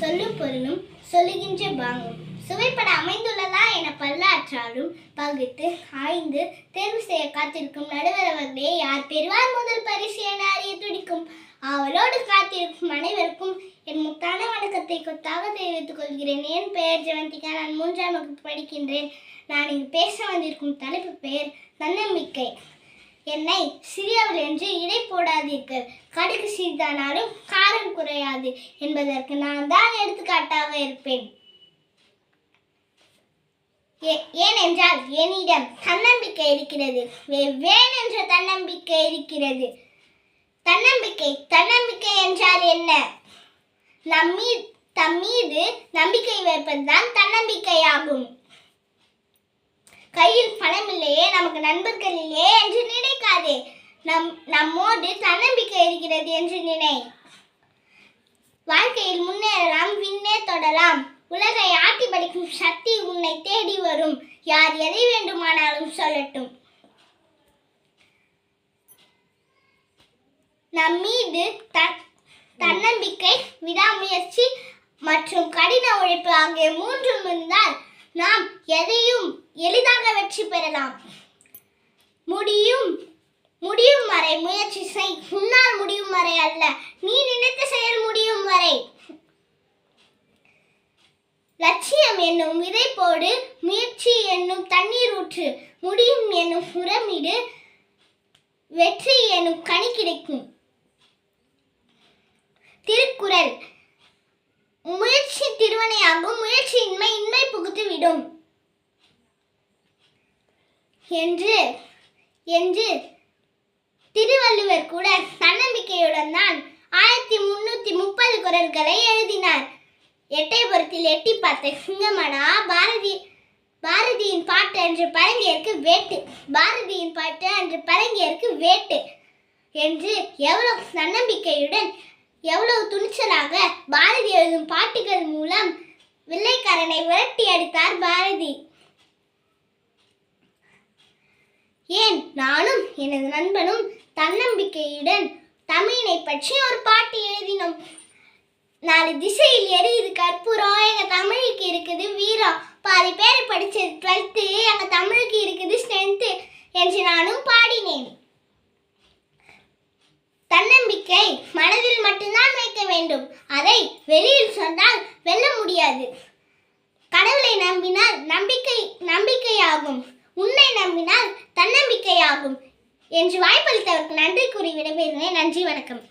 சொல்லும் பொருளும் சொல்லுகின்ற பாங்கும் சுவைப்பட அமைந்துள்ளதா என பல்லாற்றாலும் பகுத்து ஆய்ந்து தேர்வு செய்ய காத்திருக்கும் நடுவர் அவர்களே யார் பெறுவார் முதல் பரிசு என அறிய துடிக்கும் அவளோடு காத்திருக்கும் அனைவருக்கும் என் முத்தான வணக்கத்தை கொத்தாக தெரிவித்துக் கொள்கிறேன். என் பெயர் ஜெவந்திகா. நான் 3ஆம் வகுப்பு படிக்கின்றேன். நான் இங்கு பேச வந்திருக்கும் தலைப்பு பெயர் தன்னம்பிக்கை. என்னை சிறியவள் என்று இடை போடாதீர்கள். கடுகு சிறிதானாலும் காரம் குறையாது என்பதற்கு நான் தான் எடுத்துக்காட்டாக இருப்பேன். ஏனென்றால் என்னிடம் தன்னம்பிக்கை இருக்கிறது. வேறென்ற தன்னம்பிக்கை இருக்கிறது. தன்னம்பிக்கை என்றால் என்ன? தம் மீது நம்பிக்கை வைப்பதுதான் தன்னம்பிக்கையாகும். கையில் பணம் இல்லையே, நமக்கு நண்பர்கள் இல்லையே என்று நினைக்காதே. நம்மோடு தன்னம்பிக்கை இருக்கிறது என்று நினை. வாழ்க்கையில் முன்னேறலாம், விண்ணே தொடலாம். உலகை ஆட்டி படிக்கும் சக்தி உன்னை தேடி வரும். யார் எதை வேண்டுமானாலும் சொல்லட்டும். நம் மீது தன்னம்பிக்கை, விடாமுயற்சி மற்றும் கடின உழைப்பு ஆகிய மூன்றும் இருந்தால் நாம் எதையும் எளிதாக வெற்றி பெறலாம். முடியும் வரை முயற்சி செய். உன்னால் முடியும் வரை அல்ல, நீ நினைத்த செயல் முடியும் வரை. லட்சியம் என்னும் விதை போடு, முயற்சி என்னும் தண்ணீர் ஊற்று, முடியும் என்னும் உரமிடு, வெற்றி என்னும் கனி கிடைக்கும். திருக்குறள். முயற்சி திருவினையாகும், முயற்சியின்மை இன்மை புகுத்து விடும் என்று திருவள்ளுவர் கூட தன்னம்பிக்கையுடன் தான் 1330 குறள்களை எழுதினார். எட்டயபுரத்தில் எட்டி பார்த்த சிங்கமடா, பாரதியின் பாட்டு என்று பரங்கியருக்கு வேட்டு, பாரதியின் பாட்டு என்று பரங்கியருக்கு வேட்டு என்று எவ்வளவு தன்னம்பிக்கையுடன், எவ்வளவு துணிச்சலாக பாரதி எழுதும் பாட்டுகள் மூலம் வெள்ளைக்காரனை விரட்டி அடித்தார் பாரதி. ஏன் நானும் எனது நண்பனும் தன்னம்பிக்கையுடன் தமிழினை பற்றி ஒரு பாட்டு எழுதினோம். 4 திசையில் எரியுது கற்பூரம், எங்க தமிழுக்கு இருக்குது வீரம். பாதி பேர் படிச்சது 12th, எங்க தமிழுக்கு இருக்குது ஸ்ட்ரென்த் என்று நானும் பாடினேன். தன்னம்பிக்கை மனதில் மட்டும்தான் வைக்க வேண்டும். அதை வெளியில் சொன்னால் வெல்ல முடியாது. கடவுளை நம்பினால் நம்பிக்கையாகும். உன்னை நம்பினால் தன்னம்பிக்கையாகும் என்று வாய்ப்பளித்தவருக்கு நன்றி கூறி விடைபெறுகிறேன். நன்றி, வணக்கம்.